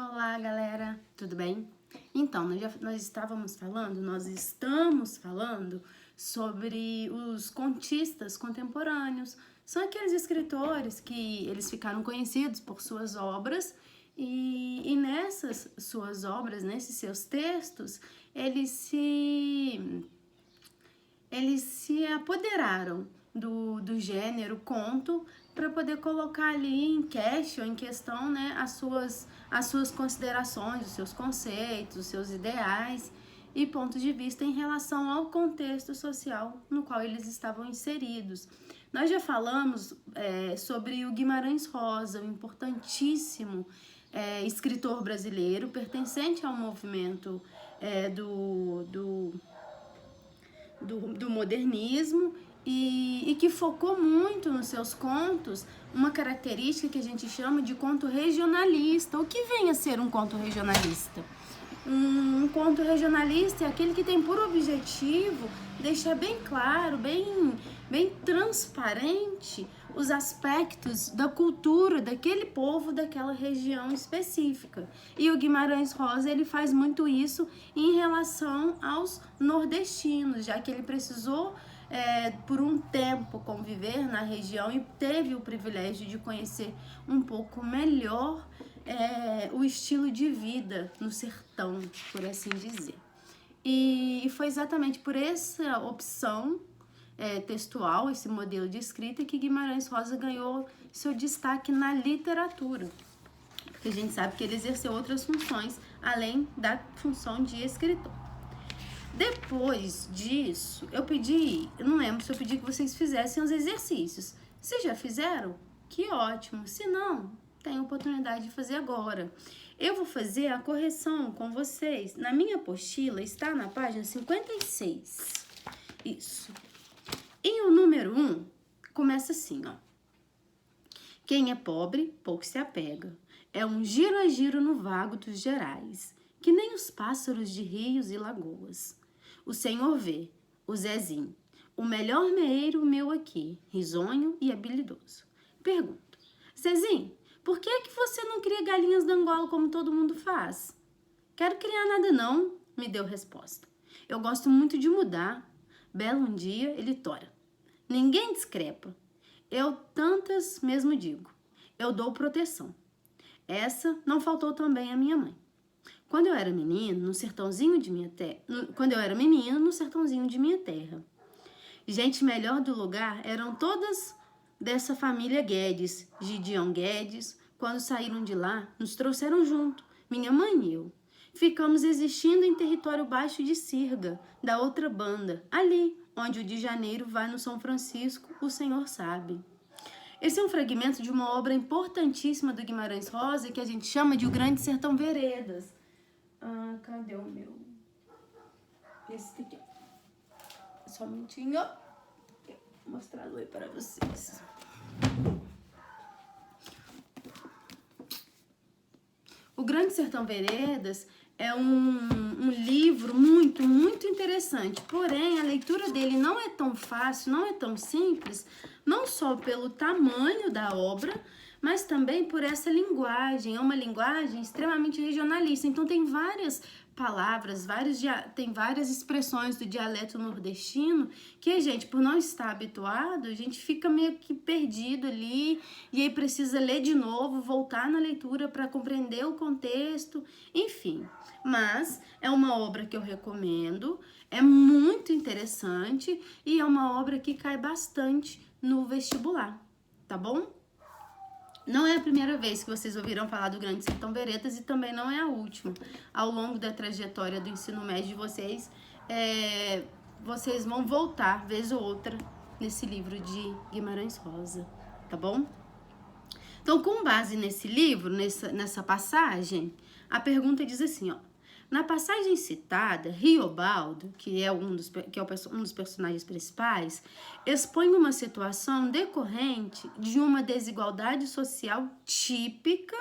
Olá, galera, tudo bem? Então, nós estamos falando sobre os contistas contemporâneos. São aqueles escritores que eles ficaram conhecidos por suas obras e nessas suas obras, nesses seus textos, eles se apoderaram do gênero conto para poder colocar ali em questão, né, as suas considerações, os seus conceitos, os seus ideais e pontos de vista em relação ao contexto social no qual eles estavam inseridos. Nós já falamos sobre o Guimarães Rosa, um importantíssimo escritor brasileiro, pertencente ao movimento do modernismo e que focou muito nos seus contos uma característica que a gente chama de conto regionalista. O que vem a ser um conto regionalista? Um conto regionalista é aquele que tem por objetivo deixar bem claro, bem transparente os aspectos da cultura daquele povo, daquela região específica. E o Guimarães Rosa, ele faz muito isso em relação aos nordestinos, já que ele precisou por um tempo conviver na região e teve o privilégio de conhecer um pouco melhor o estilo de vida no sertão, por assim dizer. E foi exatamente por essa opção textual, esse modelo de escrita, que Guimarães Rosa ganhou seu destaque na literatura. Porque a gente sabe que ele exerceu outras funções, além da função de escritor. Depois disso, eu não lembro se eu pedi que vocês fizessem os exercícios. Se já fizeram, que ótimo. Se não, tem a oportunidade de fazer agora. Eu vou fazer a correção com vocês. Na minha apostila está na página 56. Isso. E o número 1 começa assim, ó. Quem é pobre, pouco se apega. É um giro a giro no vago dos gerais, que nem os pássaros de rios e lagoas. O senhor vê, o Zezinho, o melhor meeiro meu aqui, risonho e habilidoso. Pergunto, Zezinho, por que você não cria galinhas de Angola como todo mundo faz? Quero criar nada não, me deu resposta. Eu gosto muito de mudar. Belo um dia, ele tora. Ninguém discrepa. Eu tantas mesmo digo. Eu dou proteção. Essa não faltou também à minha mãe. Quando eu era menino, no sertãozinho de minha terra, gente melhor do lugar eram todas dessa família Guedes, Gideon Guedes. Quando saíram de lá, nos trouxeram junto, minha mãe e eu. Ficamos existindo em território baixo de Sirga, da outra banda, ali onde o de Janeiro vai no São Francisco, o senhor sabe. Esse é um fragmento de uma obra importantíssima do Guimarães Rosa, que a gente chama de O Grande Sertão Veredas. Cadê o meu? Esse aqui. Só um minutinho. Vou mostrar aí para vocês. O Grande Sertão Veredas é um livro muito, muito interessante. Porém, a leitura dele não é tão fácil, não é tão simples, não só pelo tamanho da obra, mas também por essa linguagem. É uma linguagem extremamente regionalista. Então, tem várias palavras, tem várias expressões do dialeto nordestino que a gente, por não estar habituado, a gente fica meio que perdido ali e aí precisa ler de novo, voltar na leitura para compreender o contexto, enfim. Mas é uma obra que eu recomendo, é muito interessante e é uma obra que cai bastante no vestibular, tá bom? Não é a primeira vez que vocês ouviram falar do Grande Sertão Veredas e também não é a última. Ao longo da trajetória do ensino médio de vocês, vocês vão voltar, vez ou outra, nesse livro de Guimarães Rosa, tá bom? Então, com base nesse livro, nessa passagem, a pergunta diz assim, ó. Na passagem citada, Riobaldo, que é um dos personagens principais, expõe uma situação decorrente de uma desigualdade social típica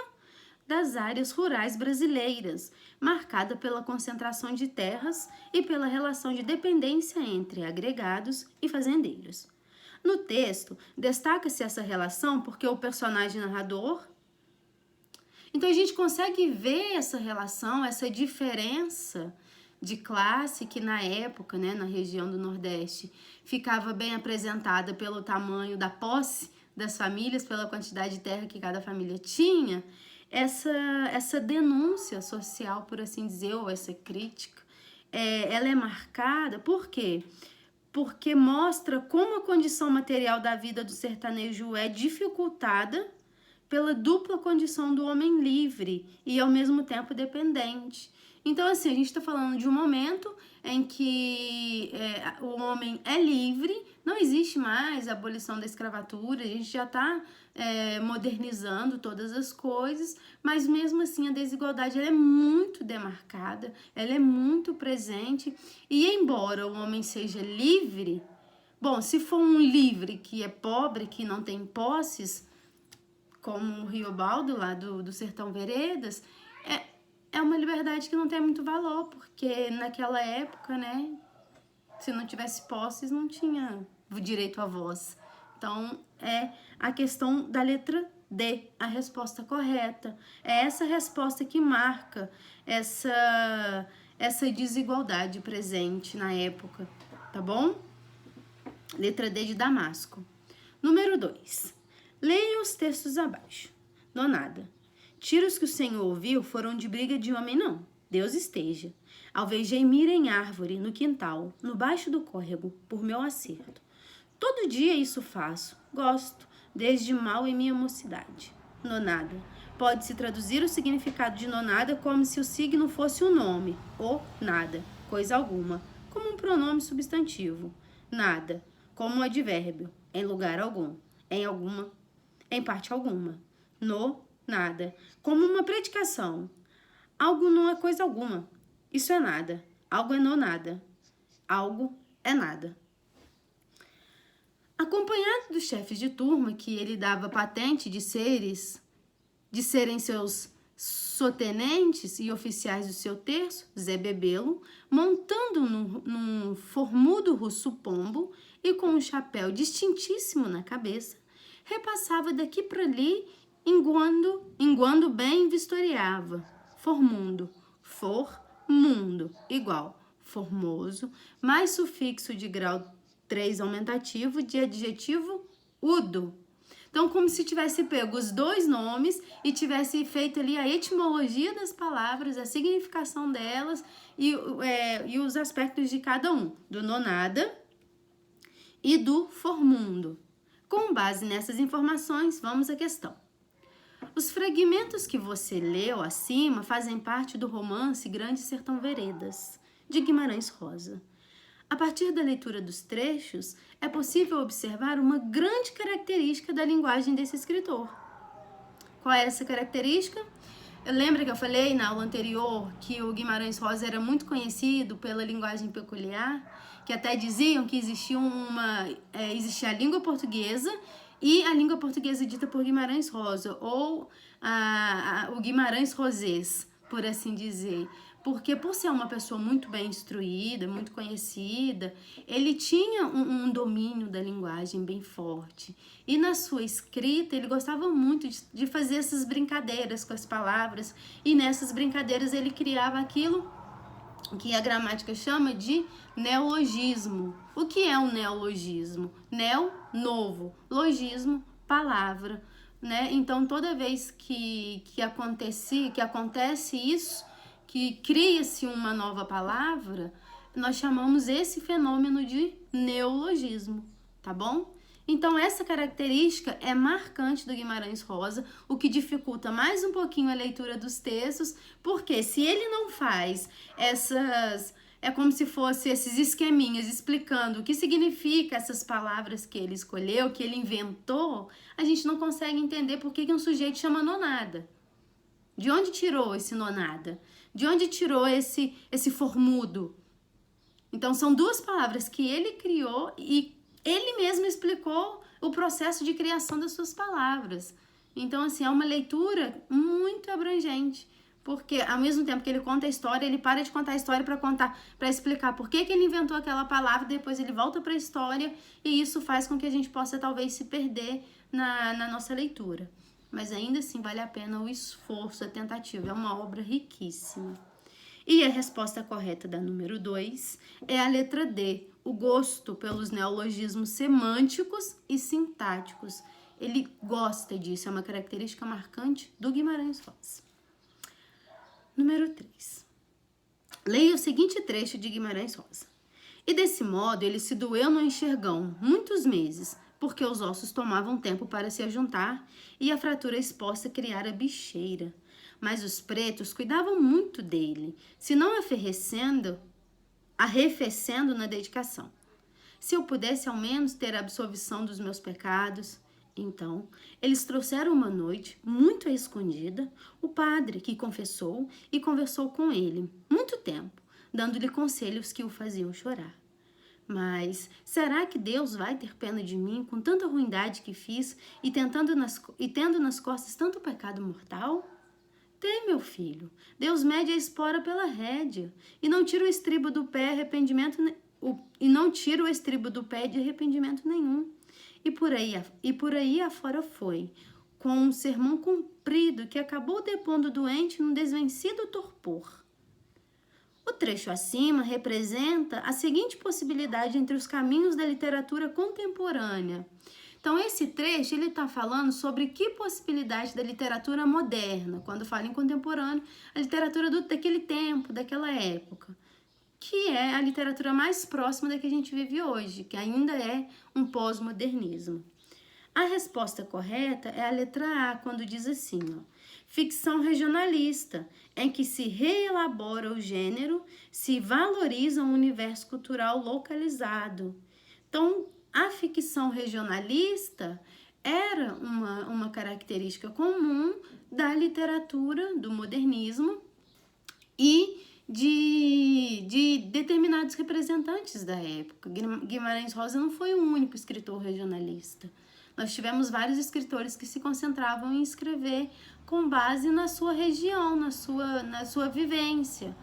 das áreas rurais brasileiras, marcada pela concentração de terras e pela relação de dependência entre agregados e fazendeiros. No texto, destaca-se essa relação porque o personagem narrador Então a gente consegue ver essa relação, essa diferença de classe que na época, né, na região do Nordeste, ficava bem apresentada pelo tamanho da posse das famílias, pela quantidade de terra que cada família tinha. Essa denúncia social, por assim dizer, ou essa crítica, ela é marcada, por quê? Porque mostra como a condição material da vida do sertanejo é dificultada pela dupla condição do homem livre e ao mesmo tempo dependente. Então, assim, a gente está falando de um momento em que o homem é livre, não existe mais a abolição da escravatura, a gente já está modernizando todas as coisas, mas mesmo assim a desigualdade ela é muito demarcada, ela é muito presente, e embora o homem seja livre, bom, se for um livre que é pobre, que não tem posses, como o Riobaldo lá do Sertão Veredas, é uma liberdade que não tem muito valor, porque naquela época, né, se não tivesse posses, não tinha direito à voz. Então, é a questão da letra D, a resposta correta. É essa resposta que marca essa desigualdade presente na época, tá bom? Letra D de Damasco. Número 2. Leia os textos abaixo. Nonada. Tiros que o Senhor ouviu foram de briga de homem, não. Deus esteja. Alvejei mira em árvore, no quintal, no baixo do córrego, por meu acerto. Todo dia isso faço. Gosto, desde mal em minha mocidade. Nonada. Pode-se traduzir o significado de nonada como se o signo fosse o nome, ou nada, coisa alguma, como um pronome substantivo. Nada, como um advérbio, em lugar algum, em parte alguma. No, nada, como uma predicação. Algo não é coisa alguma. Isso é nada. Algo é no nada. Algo é nada. Acompanhado dos chefes de turma, que ele dava patente de serem seus sotenentes e oficiais do seu terço, Zé Bebelo, montando num formudo russo pombo e com um chapéu distintíssimo na cabeça, repassava daqui para ali, enguando bem vistoriava. Formundo, mundo, igual, formoso, mais sufixo de grau 3 aumentativo de adjetivo udo. Então, como se tivesse pego os dois nomes e tivesse feito ali a etimologia das palavras, a significação delas e os aspectos de cada um, do nonada e do formundo. Com base nessas informações, vamos à questão. Os fragmentos que você leu acima fazem parte do romance Grande Sertão Veredas, de Guimarães Rosa. A partir da leitura dos trechos, é possível observar uma grande característica da linguagem desse escritor. Qual é essa característica? Lembra que eu falei na aula anterior que o Guimarães Rosa era muito conhecido pela linguagem peculiar, que até diziam que existia a língua portuguesa e a língua portuguesa dita por Guimarães Rosa, ou o Guimarães Rosês, por assim dizer. Porque por ser uma pessoa muito bem instruída, muito conhecida, ele tinha um domínio da linguagem bem forte. E na sua escrita, ele gostava muito de fazer essas brincadeiras com as palavras. E nessas brincadeiras ele criava aquilo que a gramática chama de neologismo. O que é um neologismo? Neo, novo. Logismo, palavra. Né? Então, toda vez que acontece isso, que cria-se uma nova palavra, nós chamamos esse fenômeno de neologismo, tá bom? Então, essa característica é marcante do Guimarães Rosa, o que dificulta mais um pouquinho a leitura dos textos, porque se ele não faz é como se fosse esses esqueminhas explicando o que significa essas palavras que ele escolheu, que ele inventou, a gente não consegue entender por que um sujeito chama nonada. De onde tirou esse nonada? De onde tirou esse formudo? Então, são duas palavras que ele criou e ele mesmo explicou o processo de criação das suas palavras. Então, assim, é uma leitura muito abrangente, porque ao mesmo tempo que ele conta a história, ele para de contar a história para explicar por que ele inventou aquela palavra, depois ele volta para a história e isso faz com que a gente possa talvez se perder na nossa leitura. mas ainda assim vale a pena o esforço, a tentativa. É uma obra riquíssima. E a resposta correta da número 2 é a letra D, o gosto pelos neologismos semânticos e sintáticos. Ele gosta disso, é uma característica marcante do Guimarães Rosa. Número 3. Leia o seguinte trecho de Guimarães Rosa. E desse modo ele se doeu no enxergão muitos meses, porque os ossos tomavam tempo para se ajuntar e a fratura exposta criara bicheira. Mas os pretos cuidavam muito dele, se não arrefecendo na dedicação. Se eu pudesse ao menos ter a absolvição dos meus pecados. Então, eles trouxeram uma noite, muito à escondida, o padre, que confessou e conversou com ele, muito tempo, dando-lhe conselhos que o faziam chorar. Mas será que Deus vai ter pena de mim com tanta ruindade que fiz e tendo nas costas tanto pecado mortal? Tem, meu filho, Deus mede a espora pela rédea e não tira o estribo do pé de arrependimento nenhum. E por aí afora foi, com um sermão comprido que acabou depondo o doente num desvencido torpor. O trecho acima representa a seguinte possibilidade entre os caminhos da literatura contemporânea. Então, esse trecho, ele está falando sobre que possibilidade da literatura moderna, quando fala em contemporâneo, a literatura daquele tempo, daquela época, que é a literatura mais próxima da que a gente vive hoje, que ainda é um pós-modernismo. A resposta correta é a letra A, quando diz assim, ó, ficção regionalista, em que se reelabora o gênero, se valoriza um universo cultural localizado. Então, a ficção regionalista era uma característica comum da literatura do modernismo e de determinados representantes da época. Guimarães Rosa não foi o único escritor regionalista. Nós tivemos vários escritores que se concentravam em escrever com base na sua região, na sua vivência.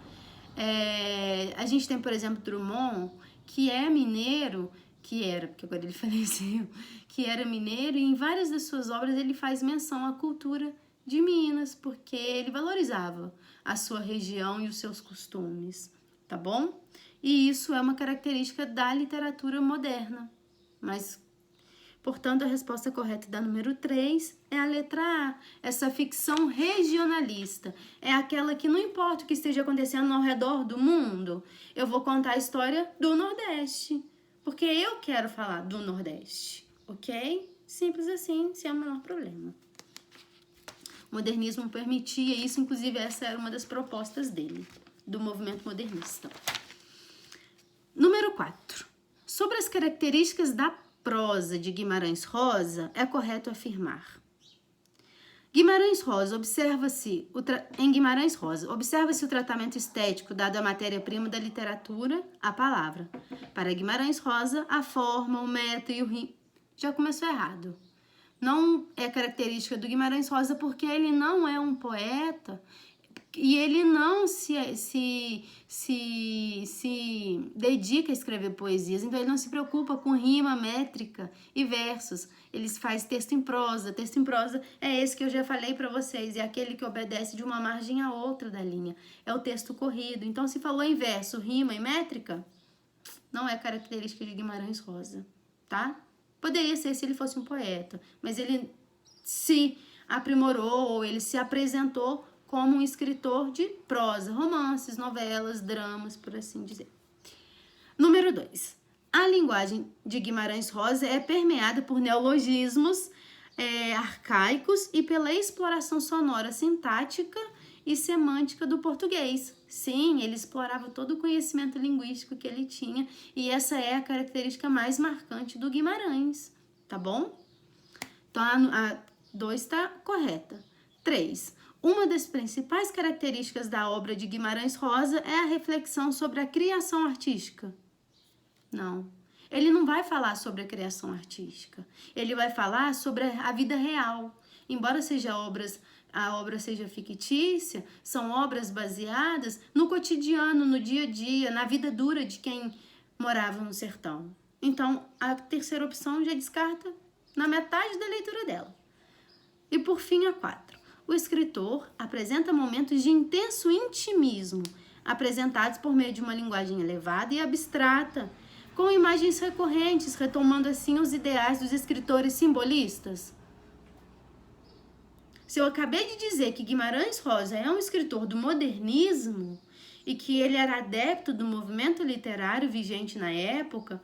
A gente tem, por exemplo, Drummond, que é mineiro, porque agora ele faleceu, que era mineiro, e em várias das suas obras ele faz menção à cultura de Minas, porque ele valorizava a sua região e os seus costumes, tá bom? E isso é uma característica da literatura moderna, mas, portanto, a resposta correta da número 3 é a letra A. Essa ficção regionalista é aquela que não importa o que esteja acontecendo ao redor do mundo, eu vou contar a história do Nordeste, porque eu quero falar do Nordeste, ok? Simples assim, sem o menor problema. O modernismo permitia isso, inclusive essa era uma das propostas dele, do movimento modernista. Número 4. Sobre as características da prosa de Guimarães Rosa, é correto afirmar. Em Guimarães Rosa, observa-se o tratamento estético dado à matéria-prima da literatura, a palavra. Para Guimarães Rosa, a forma, o método e o ritmo... Já começou errado. Não é característica do Guimarães Rosa porque ele não é um poeta e ele não se dedica a escrever poesias. Então, ele não se preocupa com rima, métrica e versos. Ele faz texto em prosa. Texto em prosa é esse que eu já falei para vocês. É aquele que obedece de uma margem a outra da linha. É o texto corrido. Então, se falou em verso, rima e métrica, não é característica de Guimarães Rosa, tá? Poderia ser se ele fosse um poeta, mas ele se aprimorou, ou ele se apresentou como um escritor de prosa, romances, novelas, dramas, por assim dizer. Número 2. A linguagem de Guimarães Rosa é permeada por neologismos arcaicos e pela exploração sonora, sintática e semântica do português. Sim, ele explorava todo o conhecimento linguístico que ele tinha e essa é a característica mais marcante do Guimarães, tá bom? Então, a 2 está correta. 3. Uma das principais características da obra de Guimarães Rosa é a reflexão sobre a criação artística. Não. Ele não vai falar sobre a criação artística. Ele vai falar sobre a vida real. Embora a obra seja fictícia, são obras baseadas no cotidiano, no dia a dia, na vida dura de quem morava no sertão. Então, a terceira opção já descarta na metade da leitura dela. E por fim, a 4. O escritor apresenta momentos de intenso intimismo, apresentados por meio de uma linguagem elevada e abstrata, com imagens recorrentes, retomando assim os ideais dos escritores simbolistas. Se eu acabei de dizer que Guimarães Rosa é um escritor do modernismo e que ele era adepto do movimento literário vigente na época,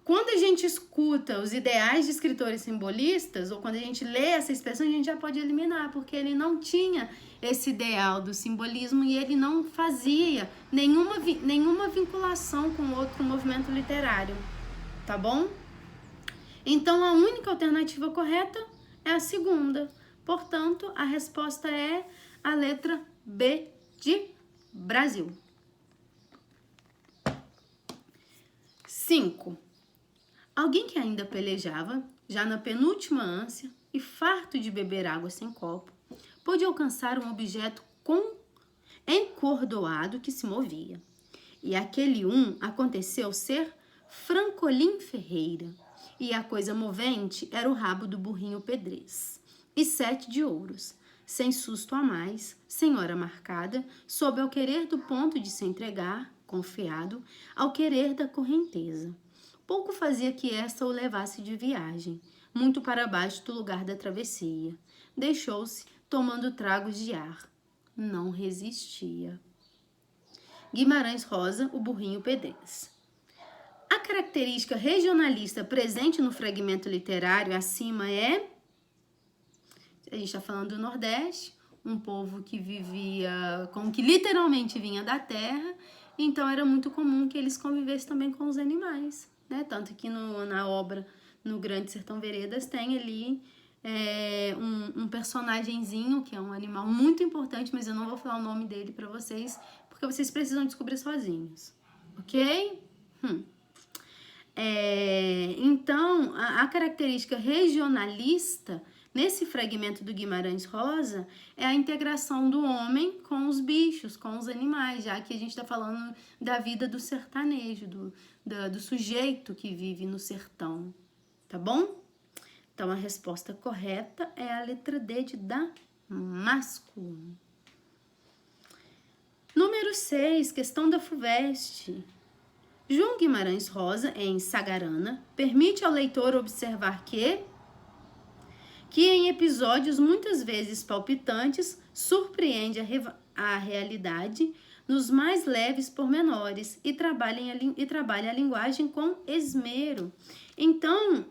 quando a gente escuta os ideais de escritores simbolistas, ou quando a gente lê essa expressão, a gente já pode eliminar, porque ele não tinha esse ideal do simbolismo e ele não fazia nenhuma vinculação com outro movimento literário, tá bom? Então, a única alternativa correta é a segunda. Portanto, a resposta é a letra B de Brasil. 5. Alguém que ainda pelejava, já na penúltima ânsia e farto de beber água sem copo, pôde alcançar um objeto encordoado que se movia. E aquele aconteceu ser Francolim Ferreira, e a coisa movente era o rabo do burrinho pedrez, e 7 de ouros, sem susto a mais, sem hora marcada, sob ao querer do ponto de se entregar, confiado, ao querer da correnteza. Pouco fazia que esta o levasse de viagem, muito para baixo do lugar da travessia. Deixou-se, tomando tragos de ar. Não resistia. Guimarães Rosa, o burrinho pedrez. A característica regionalista presente no fragmento literário acima é... A gente está falando do Nordeste, um povo que vivia, como que literalmente vinha da terra, então era muito comum que eles convivessem também com os animais, né? Tanto que na obra No Grande Sertão Veredas tem ali um personagenzinho que é um animal muito importante, mas eu não vou falar o nome dele para vocês, porque vocês precisam descobrir sozinhos, ok? Então, a característica regionalista nesse fragmento do Guimarães Rosa é a integração do homem com os bichos, com os animais, já que a gente está falando da vida do sertanejo, do sujeito que vive no sertão, tá bom? Então, a resposta correta é a letra D de Damasco. Número 6, questão da FUVEST. João Guimarães Rosa, em Sagarana, permite ao leitor observar que em episódios muitas vezes palpitantes, surpreende a realidade nos mais leves pormenores e trabalha a linguagem com esmero. Então,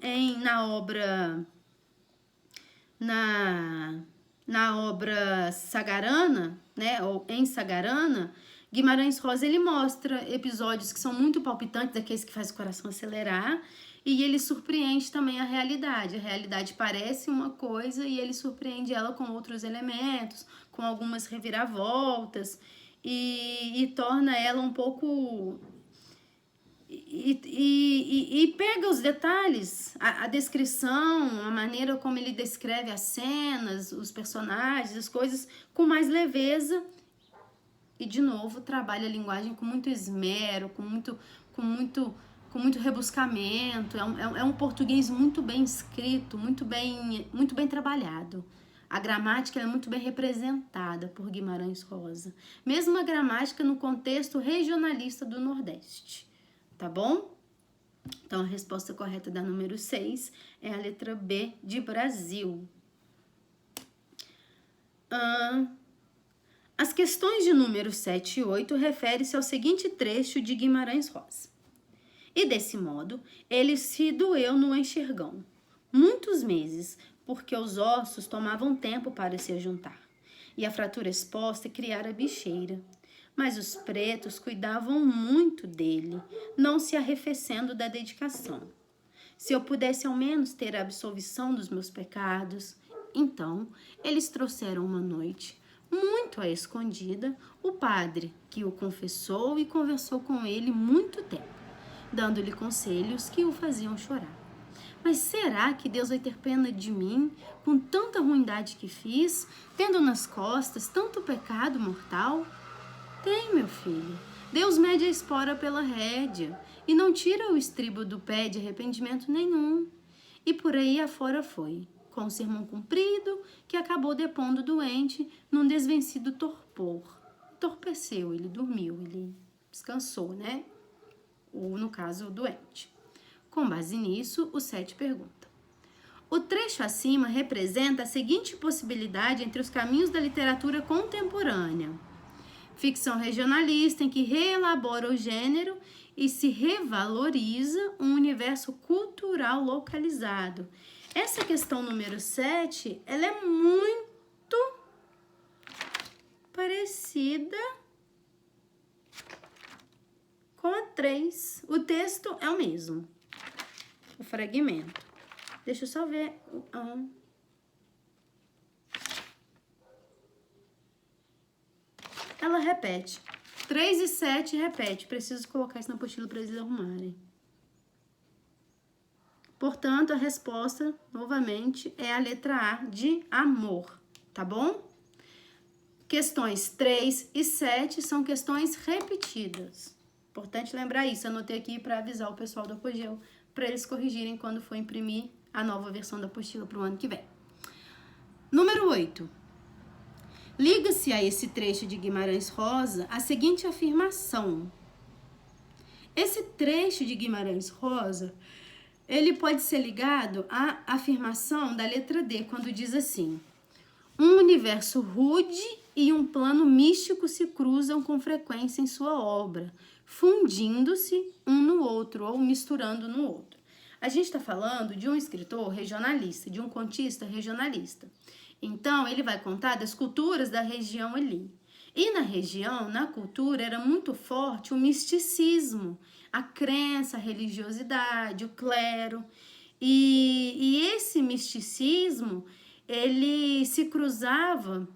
na obra Sagarana, né, ou em Sagarana, Guimarães Rosa ele mostra episódios que são muito palpitantes, aqueles que fazem o coração acelerar, e ele surpreende também a realidade. A realidade parece uma coisa e ele surpreende ela com outros elementos, com algumas reviravoltas, e torna ela um pouco... E pega os detalhes, a descrição, a maneira como ele descreve as cenas, os personagens, as coisas, com mais leveza. E, de novo, trabalha a linguagem com muito esmero, com muito rebuscamento. É um português muito bem escrito, muito bem trabalhado. A gramática é muito bem representada por Guimarães Rosa. Mesmo a gramática no contexto regionalista do Nordeste. Tá bom? Então, a resposta correta da número 6 é a letra B de Brasil. As questões de número 7 e 8 referem-se ao seguinte trecho de Guimarães Rosa. E desse modo, ele se doeu no enxergão, muitos meses, porque os ossos tomavam tempo para se ajuntar, e a fratura exposta criara bicheira. Mas os pretos cuidavam muito dele, não se arrefecendo da dedicação. Se eu pudesse ao menos ter a absolvição dos meus pecados, então eles trouxeram uma noite, muito à escondida, o padre, que o confessou e conversou com ele muito tempo, dando-lhe conselhos que o faziam chorar. Mas será que Deus vai ter pena de mim, com tanta ruindade que fiz, tendo nas costas tanto pecado mortal? Tem, meu filho. Deus mede a espora pela rédea e não tira o estribo do pé de arrependimento nenhum. E por aí afora foi, com o sermão cumprido, que acabou depondo o doente num desvencido torpor. Entorpeceu, ele dormiu, ele descansou, né? Ou, no caso, o doente. Com base nisso, o 7 pergunta. O trecho acima representa a seguinte possibilidade entre os caminhos da literatura contemporânea. Ficção regionalista em que reelabora o gênero e se revaloriza um universo cultural localizado. Essa questão número 7, ela é muito parecida com a 3. O texto é o mesmo, o fragmento. Deixa eu só ver. Ela repete. 3 e 7 repete. Preciso colocar isso na apostila para eles arrumarem. Portanto, a resposta, novamente, é a letra A, de amor. Tá bom? Questões 3 e 7 são questões repetidas. Importante lembrar isso. Anotei aqui para avisar o pessoal do Apogeu, para eles corrigirem quando for imprimir a nova versão da apostila para o ano que vem. Número 8. Liga-se a esse trecho de Guimarães Rosa a seguinte afirmação. Esse trecho de Guimarães Rosa, ele pode ser ligado à afirmação da letra D, quando diz assim: um universo rude e um plano místico se cruzam com frequência em sua obra, fundindo-se um no outro ou misturando no outro. A gente está falando de um escritor regionalista, de um contista regionalista. Então, ele vai contar das culturas da região ali. E na região, na cultura, era muito forte o misticismo, a crença, a religiosidade, o clero. E esse misticismo, ele se cruzava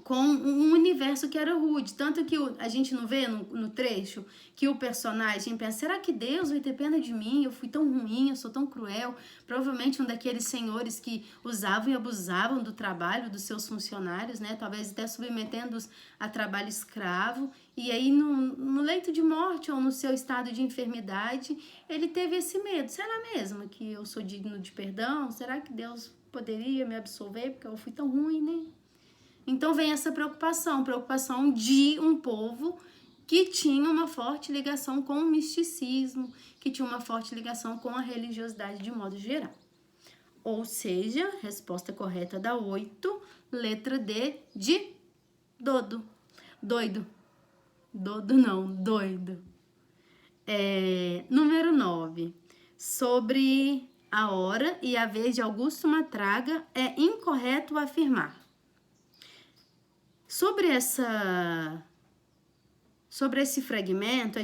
com um universo que era rude. Tanto que a gente não vê no trecho que o personagem pensa, será que Deus vai ter pena de mim? Eu fui tão ruim, eu sou tão cruel. Provavelmente um daqueles senhores que usavam e abusavam do trabalho dos seus funcionários, né? Talvez até submetendo-os a trabalho escravo. E aí no leito de morte ou no seu estado de enfermidade, ele teve esse medo. Será mesmo que eu sou digno de perdão? Será que Deus poderia me absolver porque eu fui tão ruim, né? Então vem essa preocupação de um povo que tinha uma forte ligação com o misticismo, que tinha uma forte ligação com a religiosidade de modo geral. Ou seja, resposta correta da 8, letra D, de dodo. Doido. Dodo não, doido. Número 9. Sobre a hora e a vez de Augusto Matraga, é incorreto afirmar. Sobre esse fragmento,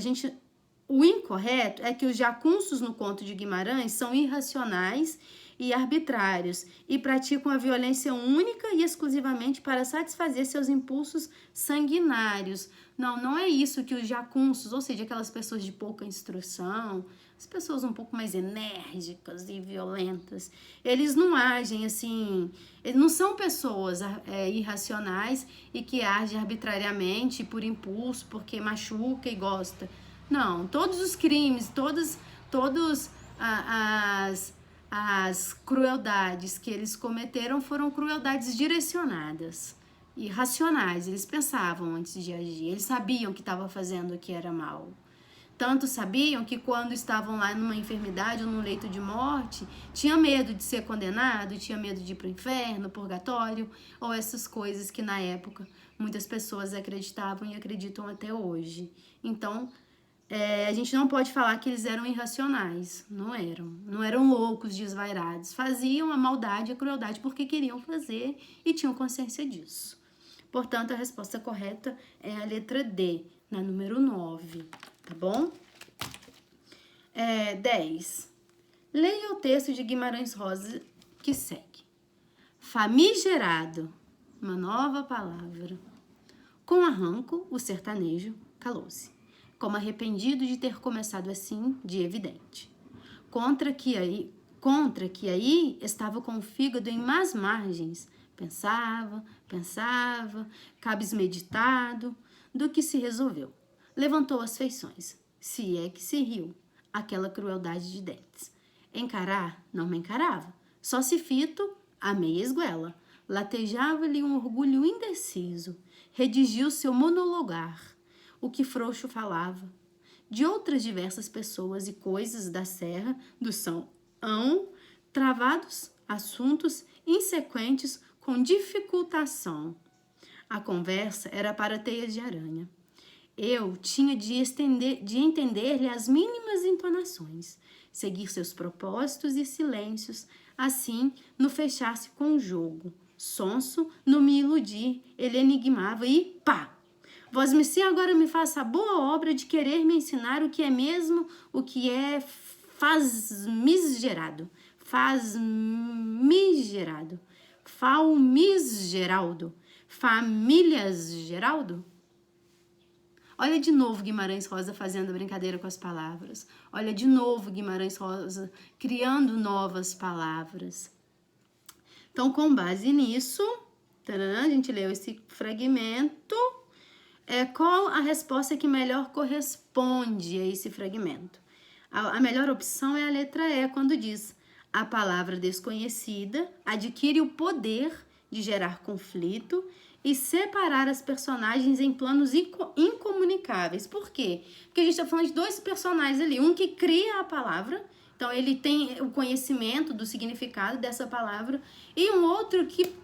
o incorreto é que os jacunços no conto de Guimarães são irracionais e arbitrários e praticam a violência única e exclusivamente para satisfazer seus impulsos sanguinários. Não é isso que os jacunços, ou seja, aquelas pessoas de pouca instrução, as pessoas um pouco mais enérgicas e violentas, eles não agem assim, eles não são pessoas irracionais e que agem arbitrariamente por impulso, porque machuca e gosta. Não, todos os crimes, todas as crueldades que eles cometeram foram crueldades direcionadas e racionais. Eles pensavam antes de agir, eles sabiam que estavam fazendo o que era mal. Tanto sabiam que quando estavam lá numa enfermidade ou num leito de morte, tinha medo de ser condenado, tinha medo de ir para o inferno, purgatório, ou essas coisas que na época muitas pessoas acreditavam e acreditam até hoje. Então, a gente não pode falar que eles eram irracionais, não eram loucos, desvairados, faziam a maldade e a crueldade porque queriam fazer e tinham consciência disso. Portanto, a resposta correta é a letra D, na número 9, tá bom? 10. Leia o texto de Guimarães Rosa que segue. Famigerado, uma nova palavra. Com arranco, o sertanejo calou-se, como arrependido de ter começado assim de evidente. Contra que aí estava com o fígado em más margens, pensava, cabismeditado, do que se resolveu. Levantou as feições, se é que se riu, aquela crueldade de dentes. Encarar, não me encarava, só se fito A meia esguela latejava-lhe um orgulho indeciso. Redigiu seu monologar, o que frouxo falava, de outras diversas pessoas e coisas da serra, do São travados assuntos insequentes com dificultação. A conversa era para teias de aranha. Eu tinha de entender-lhe as mínimas entonações, seguir seus propósitos e silêncios, assim no fechar-se com o jogo. Sonso, no me iludir, ele enigmava e pá! Vosmecê agora me faça a boa obra de querer me ensinar o que é mesmo, o que é fazmisgerado, falmisgeraldo, famílias Geraldo. Olha de novo Guimarães Rosa fazendo brincadeira com as palavras. Olha de novo Guimarães Rosa criando novas palavras. Então, com base nisso, a gente leu esse fragmento. Qual a resposta que melhor corresponde a esse fragmento? A melhor opção é a letra E, quando diz: a palavra desconhecida adquire o poder de gerar conflito e separar as personagens em planos incomunicáveis. Por quê? Porque a gente está falando de dois personagens ali. Um que cria a palavra, então ele tem o conhecimento do significado dessa palavra, e um outro que,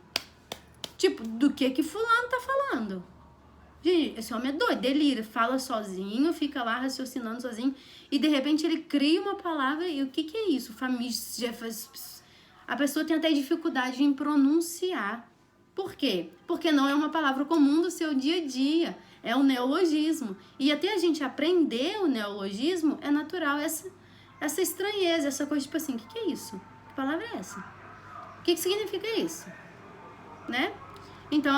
tipo, do que fulano tá falando. Gente, esse homem é doido, delira, fala sozinho, fica lá raciocinando sozinho, e de repente ele cria uma palavra, e o que é isso? A pessoa tem até dificuldade em pronunciar. Por quê? Porque não é uma palavra comum do seu dia a dia, é um neologismo. E até a gente aprender o neologismo, é natural essa estranheza, essa coisa tipo assim, o que é isso? Que palavra é essa? O que significa isso? Né? Então,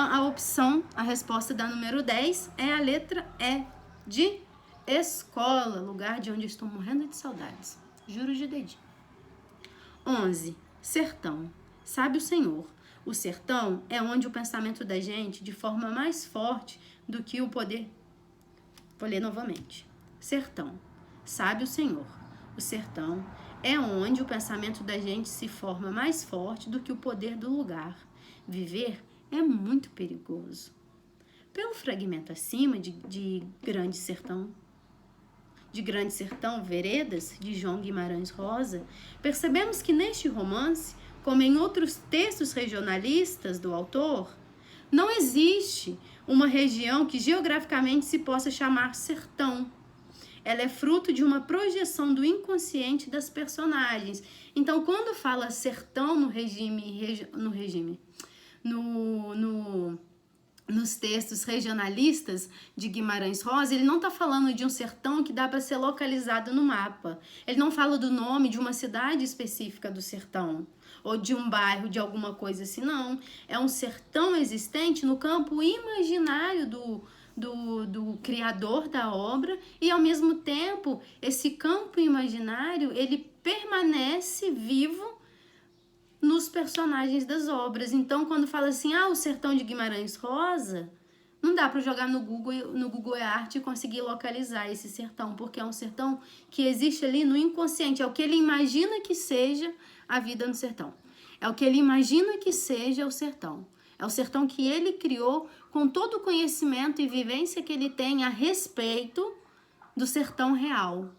a resposta da número 10 é a letra E, de escola, lugar de onde estou morrendo de saudades. Juro de dedinho. 11. Sertão. Sabe o Senhor. O sertão é onde o pensamento da gente, de forma mais forte do que o poder... Vou ler novamente. Sertão. Sabe o Senhor. O sertão é onde o pensamento da gente se forma mais forte do que o poder do lugar. Viver é muito perigoso. Pelo fragmento acima de Grande Sertão, Veredas, de João Guimarães Rosa, percebemos que neste romance, como em outros textos regionalistas do autor, não existe uma região que geograficamente se possa chamar sertão. Ela é fruto de uma projeção do inconsciente das personagens. Então, quando fala sertão nos textos regionalistas de Guimarães Rosa, ele não está falando de um sertão que dá para ser localizado no mapa. Ele não fala do nome de uma cidade específica do sertão, ou de um bairro, de alguma coisa assim, não. É um sertão existente no campo imaginário do criador da obra, e ao mesmo tempo, esse campo imaginário, ele permanece vivo nos personagens das obras. Então, quando fala assim, o sertão de Guimarães Rosa, não dá para jogar no Google Earth e conseguir localizar esse sertão, porque é um sertão que existe ali no inconsciente, é o que ele imagina que seja a vida no sertão. É o que ele imagina que seja o sertão. É o sertão que ele criou com todo o conhecimento e vivência que ele tem a respeito do sertão real.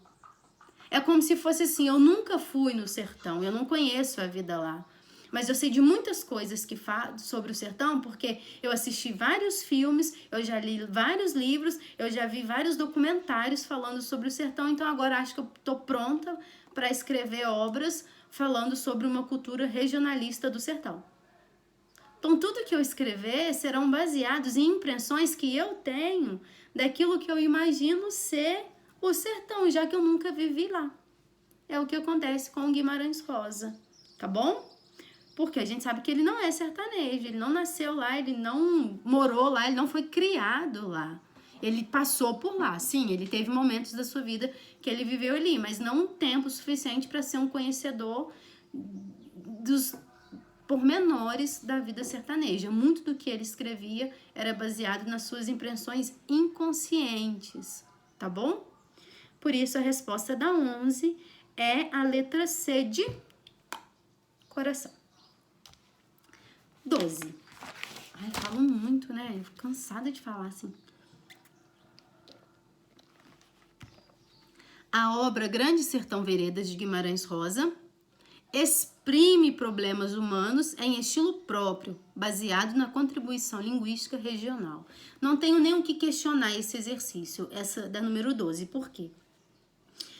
É como se fosse assim, eu nunca fui no sertão, eu não conheço a vida lá. Mas eu sei de muitas coisas que falam sobre o sertão, porque eu assisti vários filmes, eu já li vários livros, eu já vi vários documentários falando sobre o sertão, então agora acho que eu estou pronta para escrever obras falando sobre uma cultura regionalista do sertão. Então, tudo que eu escrever serão baseados em impressões que eu tenho daquilo que eu imagino ser o sertão, já que eu nunca vivi lá. É o que acontece com o Guimarães Rosa, tá bom? Porque a gente sabe que ele não é sertanejo, ele não nasceu lá, ele não morou lá, ele não foi criado lá. Ele passou por lá, sim, ele teve momentos da sua vida que ele viveu ali, mas não um tempo suficiente para ser um conhecedor dos pormenores da vida sertaneja. Muito do que ele escrevia era baseado nas suas impressões inconscientes, tá bom? Por isso, a resposta da 11 é a letra C de coração. 12. Ai, falo muito, né? Eu fico cansada de falar assim. A obra Grande Sertão Veredas de Guimarães Rosa exprime problemas humanos em estilo próprio, baseado na contribuição linguística regional. Não tenho nem o que questionar esse exercício, essa da número 12. Por quê?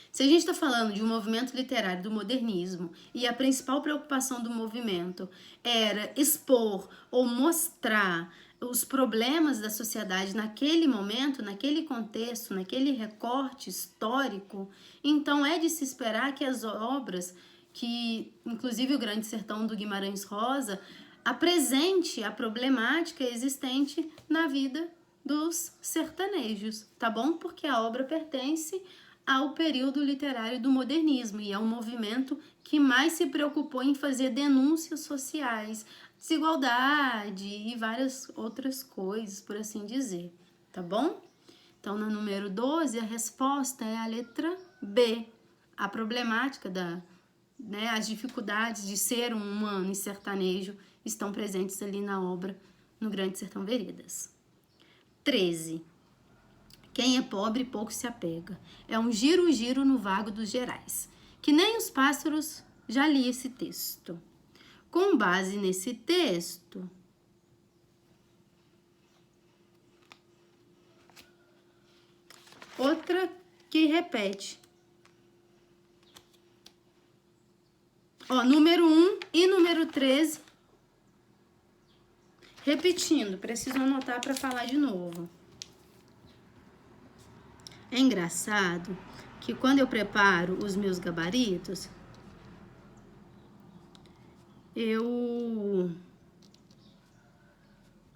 Se a gente está falando de um movimento literário do modernismo e a principal preocupação do movimento era expor ou mostrar os problemas da sociedade naquele momento, naquele contexto, naquele recorte histórico, então é de se esperar que as obras, que inclusive o Grande Sertão do Guimarães Rosa, apresente a problemática existente na vida dos sertanejos, tá bom? Porque a obra pertence ao período literário do modernismo e é um movimento que mais se preocupou em fazer denúncias sociais, desigualdade e várias outras coisas, por assim dizer, tá bom? Então, na número 12, a resposta é a letra B. A problemática as dificuldades de ser um humano e sertanejo estão presentes ali na obra no Grande Sertão Veredas. 13. Quem é pobre pouco se apega. É um giro-giro no vago dos Gerais. Que nem os pássaros, já li esse texto. Com base nesse texto, outra que repete. Número 1 e número 13. Repetindo, preciso anotar para falar de novo. É engraçado que quando eu preparo os meus gabaritos,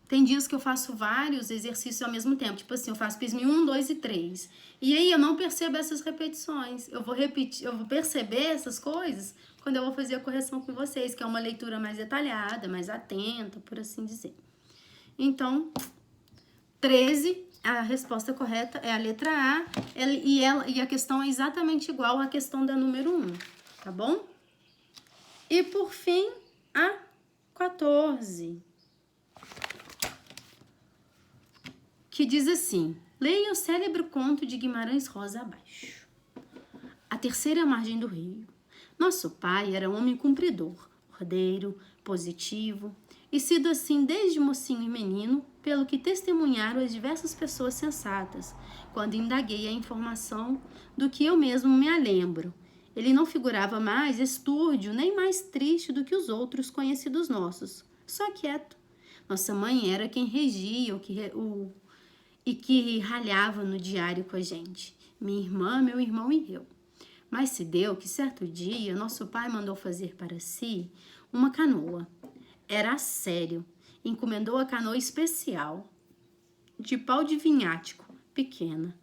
tem dias que eu faço vários exercícios ao mesmo tempo. Tipo assim, eu faço PISM 1, 2 e 3. E aí eu não percebo essas repetições. Eu vou perceber essas coisas quando eu vou fazer a correção com vocês, que é uma leitura mais detalhada, mais atenta, por assim dizer. Então, 13, a resposta correta é a letra A, e a questão é exatamente igual à questão da número 1, tá bom? E por fim, a 14, que diz assim: leia o célebre conto de Guimarães Rosa abaixo. A terceira margem do rio. Nosso pai era um homem cumpridor, ordeiro, positivo, e sido assim desde mocinho e menino, pelo que testemunharam as diversas pessoas sensatas, quando indaguei a informação do que eu mesmo me lembro. Ele não figurava mais estúrdio nem mais triste do que os outros conhecidos nossos, só quieto. Nossa mãe era quem regia e que ralhava no diário com a gente. Minha irmã, meu irmão e eu. Mas se deu que certo dia nosso pai mandou fazer para si uma canoa. Era sério. Encomendou a canoa especial, de pau de vinhático, pequena,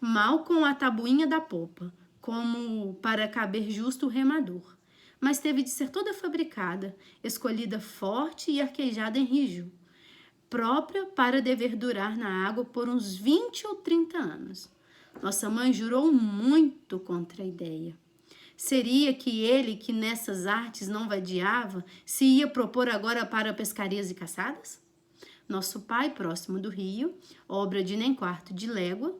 mal com a tabuinha da popa, como para caber justo o remador. Mas teve de ser toda fabricada, escolhida forte e arquejada em rijo, própria para dever durar na água por uns 20 ou 30 anos. Nossa mãe jurou muito contra a ideia. Seria que ele, que nessas artes não vadiava, se ia propor agora para pescarias e caçadas? Nosso pai, próximo do rio, obra de nem quarto de légua,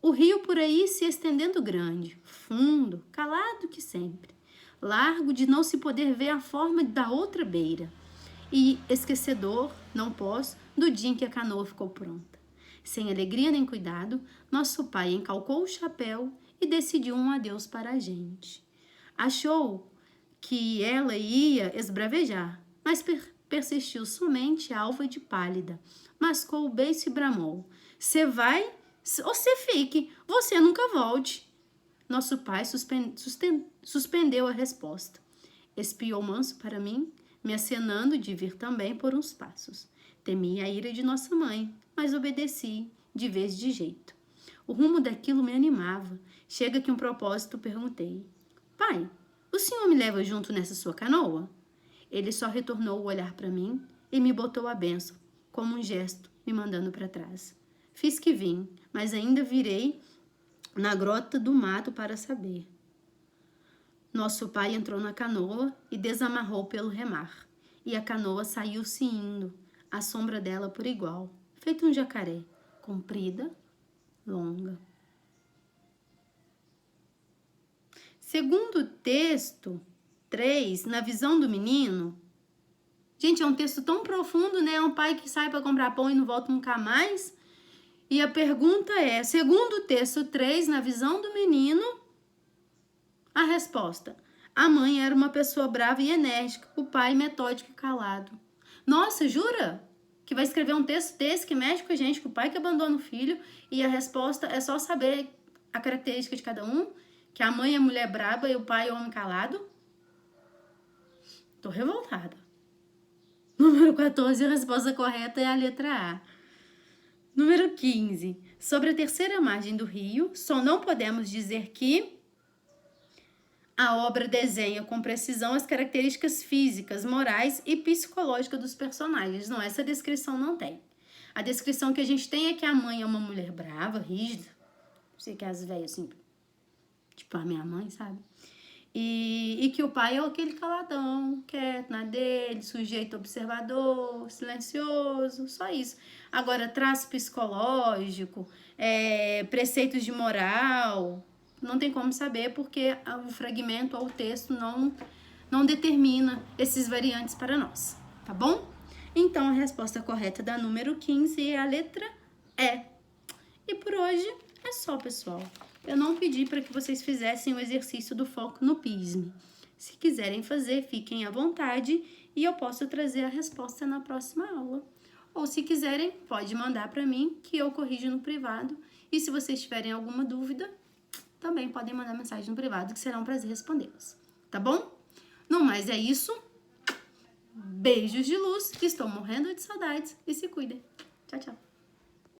o rio por aí se estendendo grande, fundo, calado que sempre, largo de não se poder ver a forma da outra beira, e esquecedor, não posso, do dia em que a canoa ficou pronta. Sem alegria nem cuidado, nosso pai encalcou o chapéu e decidiu um adeus para a gente. Achou que ela ia esbravejar, mas persistiu somente alva de pálida. Mascou o beiço e bramou: "Cê vai ou cê fique, você nunca volte." Nosso pai suspendeu a resposta. Espiou manso para mim, me acenando de vir também por uns passos. Temia a ira de nossa mãe, mas obedeci, de vez de jeito. O rumo daquilo me animava. Chega que um propósito perguntei: "Pai, o senhor me leva junto nessa sua canoa?" Ele só retornou o olhar para mim e me botou a bênção, como um gesto, me mandando para trás. Fiz que vim, mas ainda virei na grota do mato para saber. Nosso pai entrou na canoa e desamarrou pelo remar. e a canoa saiu-se indo, a sombra dela por igual, feito um jacaré, comprida, longa. Segundo o texto 3, na visão do menino, gente, é um texto tão profundo, né? É um pai que sai para comprar pão e não volta nunca mais. E a pergunta é, segundo o texto 3, na visão do menino, a resposta: a mãe era uma pessoa brava e enérgica, o pai metódico e calado. Nossa, jura? Que vai escrever um texto desse que mexe com a gente, que o pai que abandona o filho, e a resposta é só saber a característica de cada um, que a mãe é mulher braba e o pai é homem calado? Tô revoltada. Número 14, a resposta correta é a letra A. Número 15, sobre a terceira margem do rio, só não podemos dizer que a obra desenha com precisão as características físicas, morais e psicológicas dos personagens. Não, essa descrição não tem. A descrição que a gente tem é que a mãe é uma mulher brava, rígida. Não sei que as velhas assim, tipo a minha mãe, sabe? E que o pai é aquele caladão, quieto na dele, sujeito observador, silencioso, só isso. Agora, traço psicológico, preceitos de moral, não tem como saber porque o fragmento ou o texto não determina esses variantes para nós, tá bom? Então, a resposta correta da número 15 é a letra E. E por hoje é só, pessoal. Eu não pedi para que vocês fizessem o exercício do foco no PISM. Se quiserem fazer, fiquem à vontade e eu posso trazer a resposta na próxima aula. Ou se quiserem, pode mandar para mim que eu corrijo no privado. E se vocês tiverem alguma dúvida, também podem mandar mensagem no privado que será um prazer respondê-las. Tá bom? No mais é isso. Beijos de luz. Estou morrendo de saudades e se cuidem. Tchau, tchau.